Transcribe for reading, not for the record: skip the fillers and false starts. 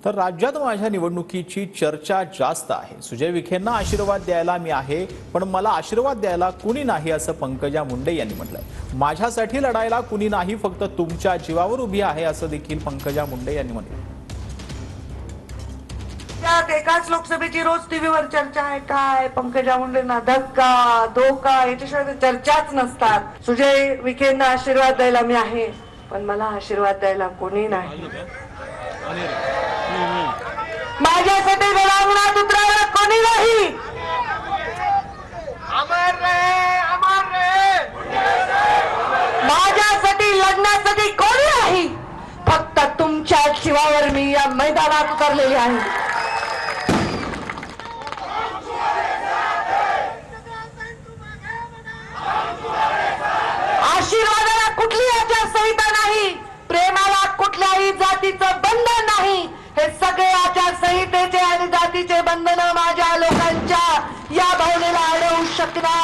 तर राज्यात माझ्या निवडणुकीची चर्चा जास्त आहे। सुजय विखेंना आशीर्वाद द्यायला मी आहे, पण मला आशीर्वाद द्यायला कुणी नाही असं पंकजा मुंडे यांनी म्हटलंय। माझ्यासाठी लढायला कुणी नाही, फक्त तुमच्या जीवावर उभी आहे असं देखील पंकजा मुंडे यांनी म्हटलं। एकाच लोकसभेची रोज टीव्हीवर चर्चा आहे काय पंकजा मुंडेंना धक्का धोका याच्याशिवाय चर्चाच नसतात। सुजय विखेंना आशीर्वाद द्यायला मी आहे, पण मला आशीर्वाद द्यायला कोणी नाही। माझ्यासाठी रणांगणात उतरायला कोणी नाही। अमर रहे, अमर रहे। माझ्यासाठी लढण्यासाठी कोणी नाही, फक्त तुमच्या जीवावर मी या मैदानात उतरलेली आहे। आशीर्वादाला कुठली आचारसंहिता नाही, प्रेमाला कुठल्याही जातीचं बंधन नाही। हे सगळे आचारसंहितेचे आणि जातीचे बंधन माझ्या लोकांच्या या भावनेला अडवू शकणार